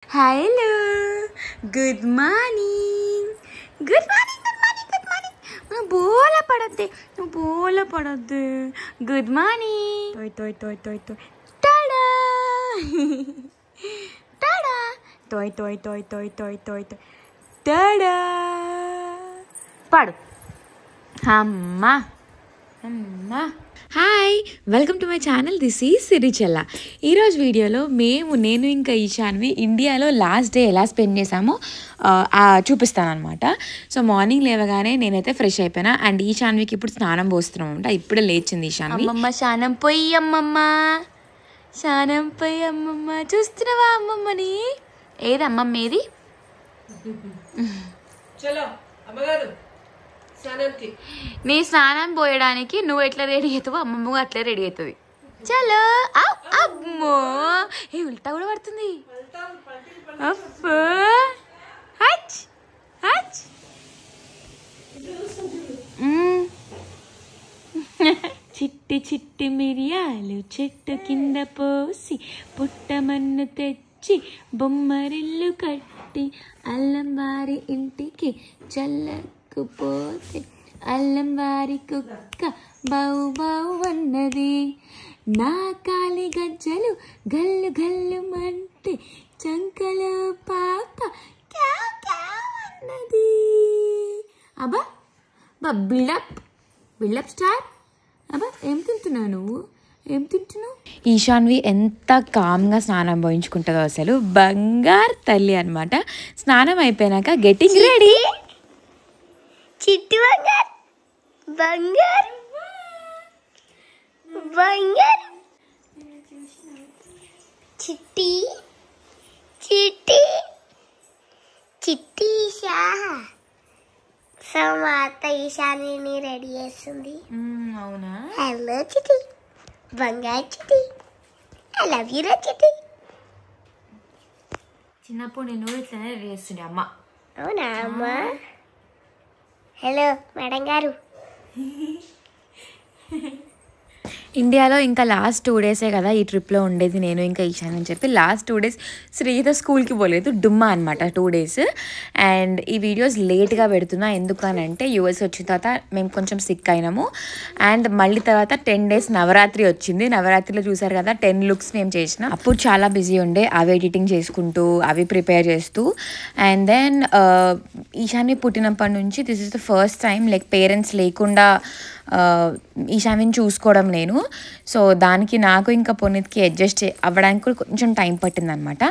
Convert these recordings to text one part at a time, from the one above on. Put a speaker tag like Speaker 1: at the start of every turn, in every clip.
Speaker 1: Hello good morning good morning good morning good morning. నువ్వు బోల పడద్దు. Good morning. తోయ్ తోయ్ తోయ్ తోయ్ తోయ్ టాడా టాడా తోయ్ తోయ్ తోయ్ తోయ్ తోయ్ తోయ్ తోయ్ టాడా. పాడు. అమ్మా అమ్మా. Hi, welcome to my channel. This is Sirichella. ఈరోజు వీడియోలో నేను ఇంకా ఈశాన్వి ఇండియాలో లాస్ట్ డే ఎలా స్పెండ్ చేసామో చూపిస్తాను అనమాట. సో మార్నింగ్ లేవగానే నేనైతే ఫ్రెష్ అయిపోయినా అండ్ ఈశాన్వికి ఇప్పుడు స్నానం పోస్తున్నాం అనమాట. ఇప్పుడే లేచింది ఈశాన్వి. అమ్మమ్మ స్నానం పోయి అమ్మమ్మ చూస్తున్నావా అమ్మమ్మని? ఏది అమ్మమ్మ ఏది? నీ స్నానం పోయడానికి నువ్వు ఎట్లా రెడీ అవుతావో అమ్మమ్మ అట్లా రెడీ అవుతుంది. చలో. అమ్మో, ఏ ఉల్టా కూడా పడుతుంది. చిట్టి చిట్టి మిరియాలు చెట్టు కింద పోసి పుట్టమన్ను తెచ్చి బొమ్మరిల్లు కట్టి అల్లం వారి ఇంటికి చల్లకుపోతే అల్లం వారి కుక్క బౌ బౌ అన్నది. నా కాలి గజ్జలు గల్లు గల్లు మంటే చంకలో పాప క్యావ్ క్యావ్ అన్నది. అబ్బా బిల్డప్ స్టార్. అబ్బా ఏం తింటున్నావు నువ్వు? ఏం తింటున్నావు? ఈశాన్వి ఎంత కామ్గా స్నానం పోయించుకుంటుందో అసలు బంగారు తల్లి అనమాట. స్నానం అయిపోయినాక గెటింగ్ రెడీ.
Speaker 2: చిట్టి బంగారు చిట్టి చిట్టి చిట్టి సమాత ఈశాన్విని రెడీ చేస్తుంది.
Speaker 1: అవునా?
Speaker 2: హలో చిట్టి, బంగారు చిట్టి, ఐ లవ్ యూ రా చిట్టి.
Speaker 1: చిన్నప్పుడు నేను ఇట్లానే రెడీ చేస్తుండే అమ్మ.
Speaker 2: అవునా అమ్మ? హలో మేడం గారు.
Speaker 1: ఇండియాలో ఇంకా లాస్ట్ 2 డేసే కదా ఈ ట్రిప్లో ఉండేది నేను ఇంకా ఈశాన్ అని చెప్పి లాస్ట్ 2 డేస్ శ్రీత స్కూల్కి పోలేదు, డుమ్మా అనమాట 2 డేస్. అండ్ ఈ వీడియోస్ లేట్గా పెడుతున్నా ఎందుకనంటే యూఎస్ వచ్చిన తర్వాత మేము కొంచెం సిక్ అయినాము అండ్ మళ్ళీ తర్వాత 10 డేస్ నవరాత్రి వచ్చింది. నవరాత్రిలో చూసారు కదా 10 లుక్స్ మేము చేసిన. అప్పుడు చాలా బిజీ ఉండే అవి ఎడిటింగ్ చేసుకుంటూ అవి ప్రిపేర్ చేస్తూ. అండ్ దెన్ ఈశాన్వి పుట్టినప్పటి నుంచి this is the first time like parents లేకుండా ఈశాన్విని చూసుకోవడం నేను. సో దానికి నాకు ఇంకా పునీత్కి అడ్జస్ట్ అవ్వడానికి కూడా కొంచెం టైం పట్టింది అనమాట.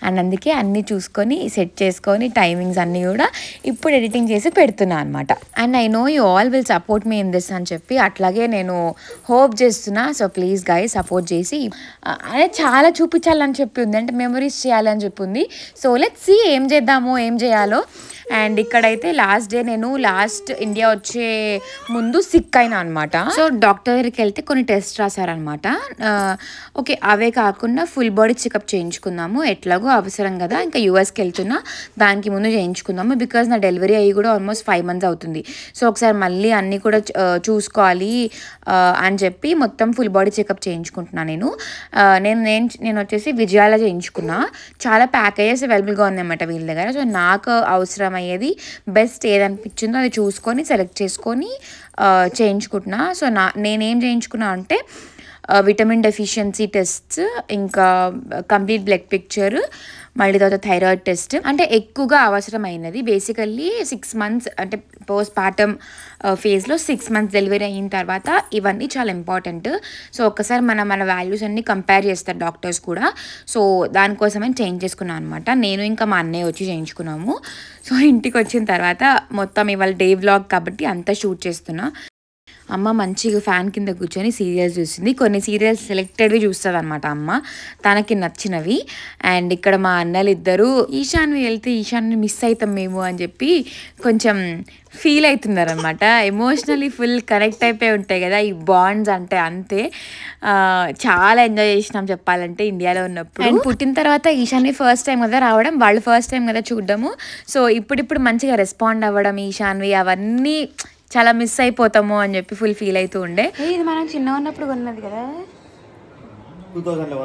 Speaker 1: అండ్ అందుకే అన్నీ చూసుకొని సెట్ చేసుకొని టైమింగ్స్ అన్నీ కూడా ఇప్పుడు ఎడిటింగ్ చేసి పెడుతున్నా అనమాట. And I know you all will support me in this అని చెప్పి అట్లాగే నేను హోప్ చేస్తున్నా. సో ప్లీజ్ గైస్ సపోర్ట్ చేసి అదే చాలా చూపించాలని చెప్పి ఉంది, అంటే మెమరీస్ చేయాలని చెప్పి ఉంది. సో లెట్స్ సీ ఏం చేద్దామో ఏం చేయాలో. అండ్ ఇక్కడైతే లాస్ట్ డే నేను ఇండియా వచ్చే ముందు సిక్ అయినా అనమాట. సో డాక్టర్ దగ్గరికి వెళ్తే కొన్ని టెస్ట్ రాశారనమాట. ఓకే అవే కాకుండా ఫుల్ బాడీ చెకప్ చేయించుకుందాము, ఎట్లాగో అవసరం కదా ఇంకా యూఎస్కి వెళ్తున్నా దానికి ముందు చేయించుకుందాము బికాజ్ నా డెలివరీ అయ్యి కూడా ఆల్మోస్ట్ 5 months అవుతుంది. సో ఒకసారి మళ్ళీ అన్నీ కూడా చూసుకోవాలి అని చెప్పి మొత్తం ఫుల్ బాడీ చెకప్ చేయించుకుంటున్నాను నేను వచ్చేసి విజయాలో చేయించుకున్నా. చాలా ప్యాకేజెస్ అవైలబుల్గా ఉన్నాయన్నమాట వీళ్ళ దగ్గర. సో నాకు అవసరం అయ్యేది బెస్ట్ ఏదనిపించిందో అది చూసుకొని సెలెక్ట్ చేసుకొని చేయించుకుంటున్నా. సో నేనేం చేయించుకున్నా అంటే విటమిన్ డెఫిషియన్సీ టెస్ట్స్, ఇంకా కంప్లీట్ బ్లడ్ పిక్చర్, మళ్ళీ తర్వాత థైరాయిడ్ టెస్ట్. అంటే ఎక్కువగా అవసరమైనది బేసికల్లీ 6 months అంటే పోస్ట్ పార్టమ్ ఫేజ్లో 6 months డెలివరీ అయిన తర్వాత ఇవన్నీ చాలా ఇంపార్టెంట్. సో ఒక్కసారి మన వాల్యూస్ అన్నీ కంపేర్ చేస్తారు డాక్టర్స్ కూడా. సో దానికోసమని చేంజ్ చేసుకున్నాను అనమాట. నేను ఇంకా మా అన్నయ్య వచ్చి చేయించుకున్నాము. సో ఇంటికి వచ్చిన తర్వాత మొత్తం ఇవాళ డే వ్లాగ్ కాబట్టి అంతా షూట్ చేస్తున్నా. అమ్మ మంచిగా ఫ్యాన్ కింద కూర్చొని సీరియల్స్ చూస్తుంది. కొన్ని సీరియల్స్ సెలెక్టెడ్వి చూస్తుంది అనమాట అమ్మ, తనకి నచ్చినవి. అండ్ ఇక్కడ మా అన్నలు ఇద్దరు ఈశాన్వి వెళ్తే ఈశాన్వి మిస్ అవుతాం మేము అని చెప్పి కొంచెం ఫీల్ అవుతున్నారనమాట. ఎమోషనలీ ఫుల్ కనెక్ట్ అయిపోయి ఉంటాయి కదా ఈ బాండ్స్ అంటే. అంతే చాలా ఎంజాయ్ చేసినాం చెప్పాలంటే ఇండియాలో ఉన్నప్పుడు. అండ్ పుట్టిన తర్వాత ఈశాన్వి ఫస్ట్ టైం కదా రావడం, వాళ్ళు ఫస్ట్ టైం కదా చూడడము. సో ఇప్పుడిప్పుడు మంచిగా రెస్పాండ్ అవ్వడం ఈశాన్వి అవన్నీ చాలా మిస్ అయిపోతాము అని చెప్పి ఫుల్ ఫీల్ అవుతూ ఉండే. ఇది మనం చిన్న ఉన్నప్పుడు కొన్నది కదా.
Speaker 3: 2000 లో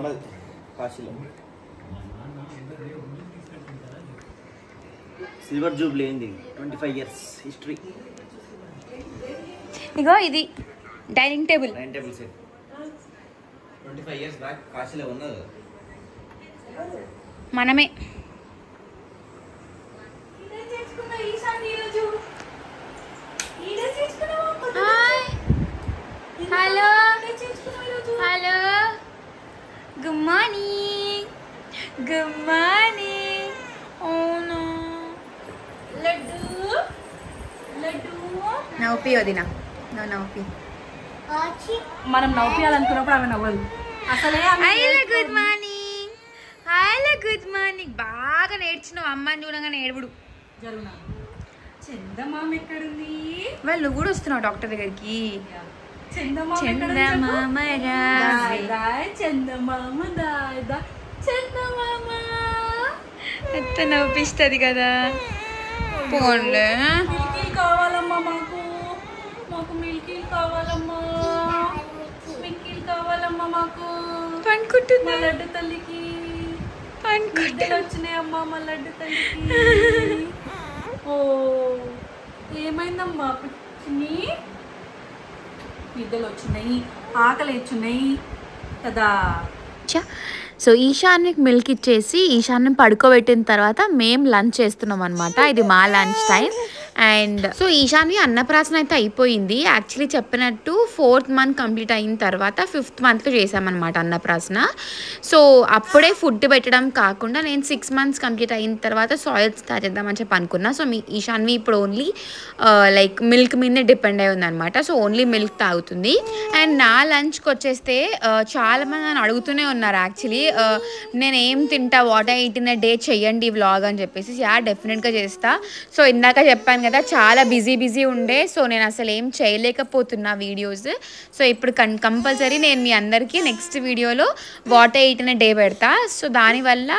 Speaker 3: కాశీలో. సిల్వర్ జూబ్లీ అయింది 25 years హిస్టరీ.
Speaker 1: ఇగో ఇది dining table
Speaker 3: set 25 years back కాశీలో ఉన్నది.
Speaker 1: మనమే hello hello good morning good morning. అవును లడ్డు లడ్డు నవ్వుపి వదినా నవ్వుపి.
Speaker 4: మనం నవ్వుయాలనుకున్నప్పుడు ఆమె నవ్వదు అసలే.
Speaker 1: Hello good morning hello good morning. బాగా నేర్చినావు అమ్మని చూడగానే ఏడుపుడు.
Speaker 4: జరుగునా చందమామ ఎక్కడుంది?
Speaker 1: వాళ్ళు నువ్వు కూడా వస్తున్నావు డాక్టర్ దగ్గరికి.
Speaker 4: చందమామ
Speaker 1: చందమామ
Speaker 4: చందమామ చందమామ
Speaker 1: ఎంత నవ్విస్తుంది కదా. పోన్లే
Speaker 4: మిల్కీలు కావాలమ్మా మాకు మాకు మిల్కీలు కావాలమ్మా మిల్కీలు కావాలమ్మా మాకు.
Speaker 1: పనుకుంటున్నా
Speaker 4: మా లడ్డు తల్లికి బిడ్డలు వచ్చినాయమ్మా మా లడ్డు తల్లికి. ఓ ఏమైందమ్మా పిచ్చిని? బిడ్డలు వచ్చినాయి ఆకలి వచ్చినాయి కదా.
Speaker 1: సో ఈశాన్యకి మిల్క్ ఇచ్చేసి ఈశాన్యం పడుకోబెట్టిన తర్వాత మేము లంచ్ చేస్తున్నాం అనమాట. ఇది మా lunch time. And so Ishanvi అన్నప్రాసన అయితే అయిపోయింది. యాక్చువల్లీ చెప్పినట్టు 4th month కంప్లీట్ అయిన తర్వాత 5th monthలో చేసామన్నమాట అన్నప్రాసన. సో అప్పుడే ఫుడ్ పెట్టడం కాకుండా నేను 6 months కంప్లీట్ అయిన తర్వాత సాయిల్ స్టార్ట్ చేద్దామని చెప్పి అనుకున్నా. సో మీ ఈశాన్వి ఇప్పుడు ఓన్లీ లైక్ మిల్క్ మీదనే డిపెండ్ అయి ఉందన్నమాట. సో ఓన్లీ మిల్క్ తాగుతుంది. అండ్ నా లంచ్కి వచ్చేస్తే చాలామంది నన్ను అడుగుతూనే ఉన్నారు యాక్చువల్లీ నేను ఏం తింటా what I eat in a day చెయ్యండి వ్లాగ్ అని చెప్పేసి. డెఫినెట్గా చేస్తా. సో ఇందాక చెప్పాను కదా చాలా బిజీ ఉండే. సో నేను అసలు ఏం చేయలేకపోతున్నా వీడియోస్. సో ఇప్పుడు కంపల్సరీ నేను మీ అందరికీ నెక్స్ట్ వీడియోలో what I eat in a day పెడతా. సో దానివల్ల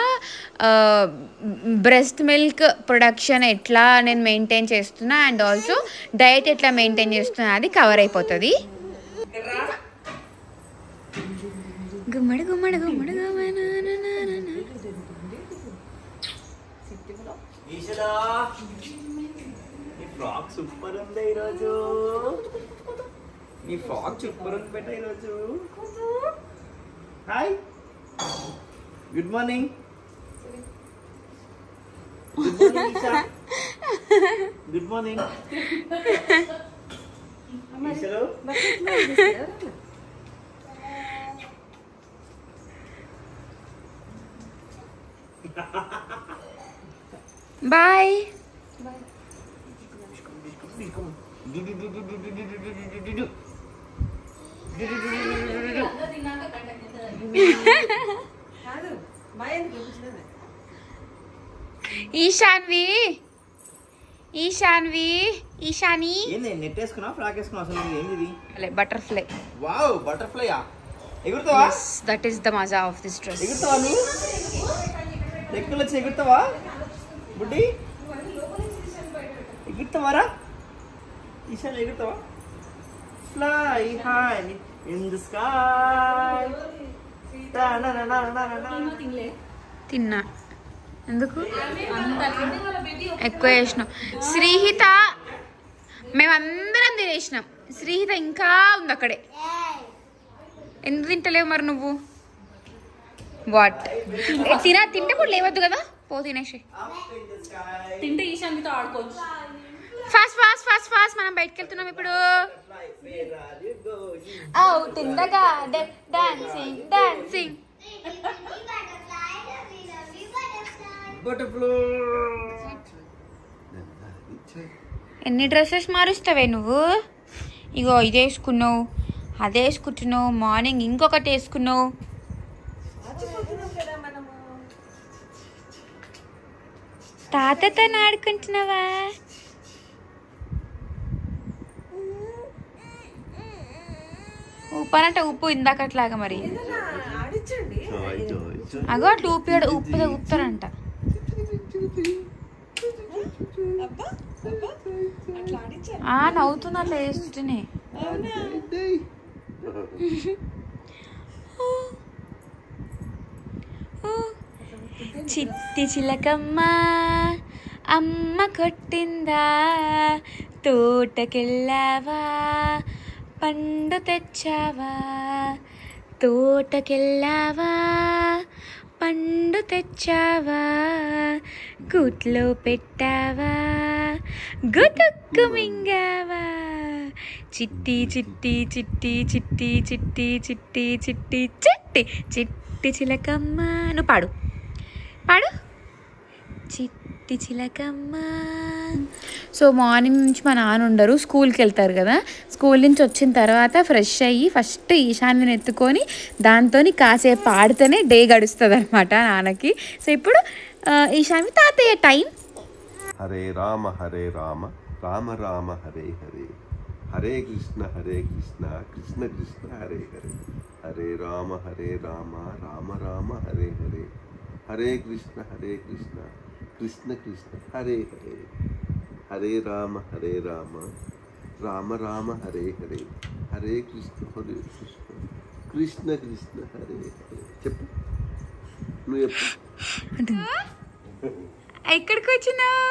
Speaker 1: బ్రెస్ట్ మిల్క్ ప్రొడక్షన్ ఎట్లా నేను మెయింటైన్ చేస్తున్నా అండ్ ఆల్సో డయట్ ఎట్లా మెయింటైన్ చేస్తున్నా అది కవర్ అయిపోతుంది. గుమ్మడి గుమ్మడి గుమ్మడి
Speaker 3: ఫ్రాక్ సూపర్ ఉంది ఈరోజు. నీ ఫ్రాక్ సూపర్ ఉంది బెట ఈరోజు. Hi good morning. Good morning
Speaker 1: bye. Eshanvi Eshanvi Eshani
Speaker 3: net వేసుకున్నా ఫ్రాక్ వేసుకున్నా అసలు ఏంది?
Speaker 1: బటర్ఫ్లై.
Speaker 3: వావ్ బటర్ఫ్లైయా? ఎగురుతావా?
Speaker 1: దట్ ఈస్ ద మజా ఆఫ్ దిస్ డ్రెస్.
Speaker 3: ఎగురుతావా నువ్వు? రెక్కలు వచ్చి ఎగురుతావా బుడ్డి? ఎగురుతావారా ఈశాన్? ఎగురుతావా? Fly high in the sky.
Speaker 1: తిన్నా ఎందుకు ఎక్కువ చేసినాం. శ్రీహిత మేమందరం తినేసినాం. శ్రీహిత ఇంకా ఉంది అక్కడే. ఎందుకు తింటలేవు మరి నువ్వు? వాట్ తింటే కూడా లేవద్దు కదా. పో తినేసి.
Speaker 4: తింటే ఈశాన్యతో ఆడుకోవచ్చు.
Speaker 1: ఫాస్ట్ ఫాస్ట్ ఫాస్ట్ ఫాస్ట్ మనం బయటకు వెళ్తున్నాం ఇప్పుడు. Out in the garden dancing dancing. ఎన్ని డ్రెస్సెస్ మారుస్తావే నువ్వు? ఇగో ఇది వేసుకున్నావు, అదే వేసుకుంటున్నావు, మార్నింగ్ ఇంకొకటి వేసుకున్నావు. తాతతో ఆడుకుంటున్నావా? ఉప్పనంటే ఉప్పు ఇందాకట్లాగా మరి. అగో అట్లా ఉప్పుతారంట. నవ్వుతుంది అట్లా వేస్తుంటే. చిట్టి చిలకమ్మ అమ్మ కొట్టిందా తోటకెళ్ళావా పండు తెచ్చావా తోటకెళ్ళావా పండు తెచ్చావా గూట్లో పెట్టావా గుటుక్కు మింగావా చిట్టి చిట్టి చిట్టి చిట్టి చిట్టి చిట్టి చిట్టి చిట్టి చిట్టి చిలకమ్మ నువ్వు పాడు పాడు చిట్టి చిలకమ్మ. సో మార్నింగ్ నుంచి మా నాన్న ఉండరు, స్కూల్కి వెళ్తారు కదా. స్కూల్ నుంచి వచ్చిన తర్వాత ఫ్రెష్ అయ్యి ఫస్ట్ ఈశాన్విని ఎత్తుకొని దాంతో కాసేపు ఆడితేనే డే గడుస్తుంది అనమాట నాన్నకి. సో ఇప్పుడు ఈశాన్వి తాతయ్య టైం.
Speaker 5: హరే రామ రామ రామ హరే హరే హరే కృష్ణ కృష్ణ కృష్ణ హరే హరే హరే రామ రామ రామ హరే హరే హరే కృష్ణ కృష్ణ కృష్ణ హరే హరే హరే రామ రామ రామ హరే హరే హరే కృష్ణ కృష్ణ కృష్ణ హరే హరే. చెప్పు నువ్వు చెప్పు.
Speaker 1: ఎక్కడికి వచ్చినావు?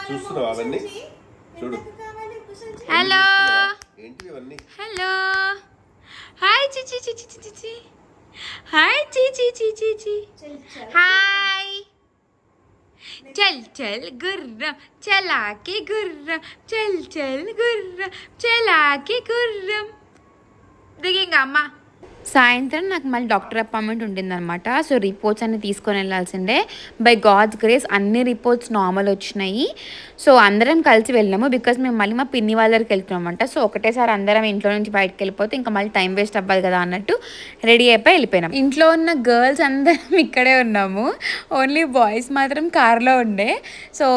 Speaker 5: చూస్తున్నావు అవన్నీ చూడు.
Speaker 1: హలో
Speaker 5: ఏంటి ఇవన్నీ?
Speaker 1: హలో హాయ్ చిచి చిచి చిచి హాయ్ చిచి చిచి చిచి హాయ్. చల్ చల్ గుర్రం చలాకి గుర్రం చల్ చల్ గుర్రం చలాకి గుర్రం. దిగింగా అమ్మ. సాయంత్రం నాకు మళ్ళీ డాక్టర్ అపాయింట్మెంట్ ఉంటుందన్నమాట. సో రిపోర్ట్స్ అన్నీ తీసుకొని వెళ్ళాల్సిందే. బై గాడ్స్ గ్రేస్ అన్ని రిపోర్ట్స్ నార్మల్ వచ్చినాయి. సో అందరం కలిసి వెళ్ళాము బికాజ్ మేము మళ్ళీ మా పిన్ని వాళ్ళ దగ్గరికి వెళ్తున్నామంట. సో ఒకటేసారి అందరం ఇంట్లో నుంచి బయటకు వెళ్ళిపోతే ఇంకా మళ్ళీ టైం వేస్ట్ అవ్వాలి కదా అన్నట్టు రెడీ అయిపోయి వెళ్ళిపోయినాం. ఇంట్లో ఉన్న గర్ల్స్ అందరం ఇక్కడే ఉన్నాము, ఓన్లీ బాయ్స్ మాత్రం కార్లో ఉండే. సో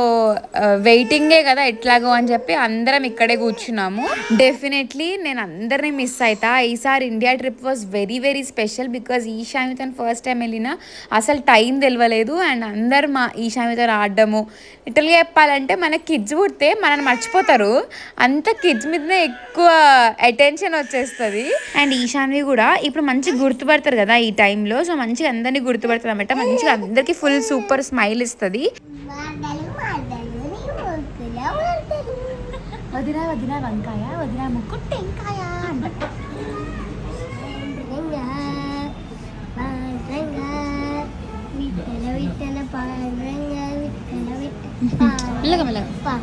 Speaker 1: వెయిటింగే కదా ఎట్లాగో అని చెప్పి అందరం ఇక్కడే కూర్చున్నాము. డెఫినెట్లీ నేను అందరినీ మిస్ అవుతా. ఈసారి India trip was very very special because ఈశాన్వితో ఫస్ట్ టైం వెళ్ళినా అసలు టైం తెలియలేదు. అండ్ అందరు మా ఈశాన్వితో ఆడడము, లిటరల్గా చెప్పాలంటే మన కిడ్స్ పుడితే మనల్ని మర్చిపోతారు, అంత కిడ్స్ మీదనే ఎక్కువ అటెన్షన్ వచ్చేస్తుంది. అండ్ ఈశాన్వి కూడా ఇప్పుడు మంచిగా గుర్తుపడతారు కదా ఈ టైంలో. సో మంచిగా అందరినీ గుర్తుపడతారు అనమాట. మంచిగా అందరికీ ఫుల్ సూపర్ స్మైల్ ఇస్తుంది. వదిన వదిన వంకాయ వదిన ముక్కు టెంకాయ అన్నమాట. మెల్లగా మెల్లగా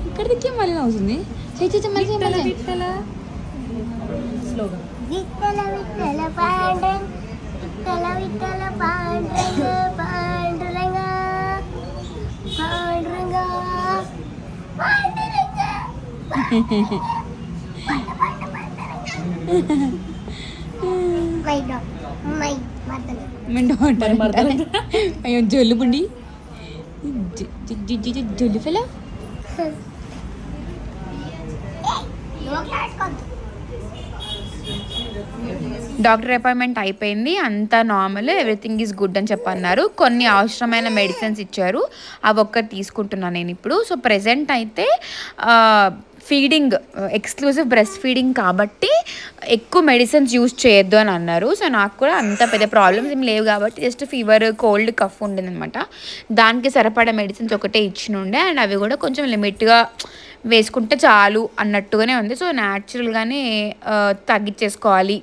Speaker 1: ఇక్కడికి మళ్ళీ అవుతుంది. అయ్యో జొల్లు పుండి జొల్లు ఫెలో. డాక్టర్ అపాయింట్మెంట్ అయిపోయింది, అంతా నార్మల్, ఎవ్రీథింగ్ ఈజ్ గుడ్ అని చెప్పన్నారు. కొన్ని అవసరమైన మెడిసిన్స్ ఇచ్చారు, అవి ఒక్కటి తీసుకుంటున్నాను నేను ఇప్పుడు. సో ప్రెజెంట్ అయితే ఫీడింగ్ ఎక్స్క్లూజివ్ బ్రెస్ట్ ఫీడింగ్ కాబట్టి ఎక్కువ మెడిసిన్స్ యూజ్ చేయొద్దు అని అన్నారు. సో నాకు కూడా అంత పెద్ద ప్రాబ్లమ్స్ ఏం లేవు కాబట్టి జస్ట్ ఫీవర్ కోల్డ్ కఫ్ ఉండిందనమాట. దానికి సరిపడే మెడిసిన్స్ ఒకటే ఇచ్చినుండే. అండ్ అవి కూడా కొంచెం లిమిట్గా వేసుకుంటే చాలు అన్నట్టుగానే ఉంది. సో న్యాచురల్గానే తగ్గించేసుకోవాలి,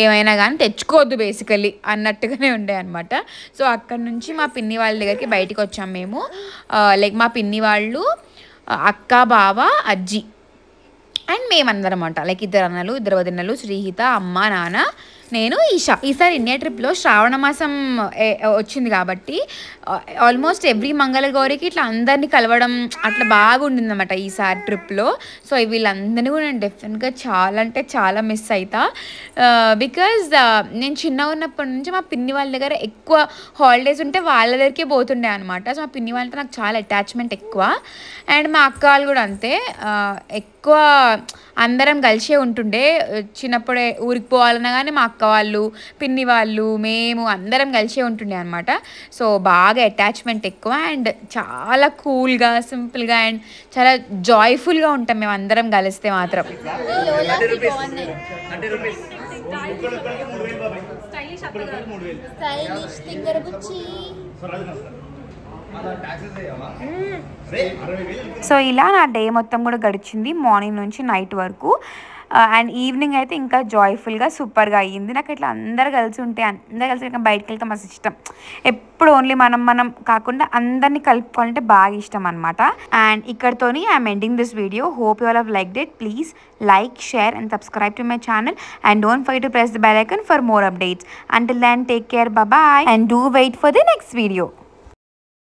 Speaker 1: ఏమైనా కానీ తెచ్చుకోవద్దు బేసికలీ అన్నట్టుగానే ఉండే అనమాట. సో అక్కడ నుంచి మా పిన్ని వాళ్ళ దగ్గరికి బయటికి వచ్చాము మేము. లైక్ మా పిన్ని వాళ్ళు, అక్క, బావ, అజ్జి అండ్ మేమందరం అంట. లైక్ ఇద్దరు అన్నలు, ఇద్దరు వదినలు, శ్రీహిత, అమ్మ, నాన్న, నేను, ఈషా. ఈసారి ఇండియా ట్రిప్లో శ్రావణ మాసం వచ్చింది కాబట్టి ఆల్మోస్ట్ ఎవ్రీ మంగళగౌరికి ఇట్లా అందరినీ కలవడం అట్లా బాగా ఉండిందన్నమాట ఈసారి ట్రిప్లో. సో వీళ్ళందరినీ కూడా నేను డెఫినెట్గా చాలా అంటే చాలా మిస్ అవుతా. బికాజ్ నేను చిన్నగా ఉన్నప్పటి నుంచి మా పిన్ని వాళ్ళ దగ్గర ఎక్కువ హాలిడేస్ ఉంటే వాళ్ళ దగ్గరికే పోతుండే అనమాట. సో మా పిన్ని వాళ్ళతో నాకు చాలా అటాచ్మెంట్ ఎక్కువ. అండ్ మా అక్క వాళ్ళు కూడా అంతే, ఎక్కువ అందరం కలిసే ఉంటుండే. చిన్నప్పుడే ఊరికి పోవాలన్నా కానీ మా అక్క వాళ్ళు, పిన్ని వాళ్ళు, మేము అందరం కలిసే ఉంటుండే అనమాట. సో బాగా అటాచ్మెంట్ ఎక్కువ అండ్ చాలా కూల్గా, సింపుల్గా అండ్ చాలా జాయ్ఫుల్గా ఉంటాం మేము అందరం కలిస్తే మాత్రం. సో ఇలా నా డే మొత్తం కూడా గడిచింది, మార్నింగ్ నుంచి నైట్ వరకు. అండ్ ఈవినింగ్ అయితే ఇంకా జాయ్ఫుల్గా సూపర్గా అయ్యింది. నాకు ఇట్లా అందరు కలిసి ఉంటే, అందరు కలిసి బయటకు వెళ్తే మస్తు ఇష్టం. ఎప్పుడు ఓన్లీ మనం కాకుండా అందరినీ కలుపుకోవాలంటే బాగా ఇష్టం అనమాట. అండ్ ఇక్కడతోని I'm ending this video. Hope you all have liked it. Please like, share and subscribe to my channel, and don't forget to press the bell icon for more updates. Until then, take care, bye bye, and do wait for the next video.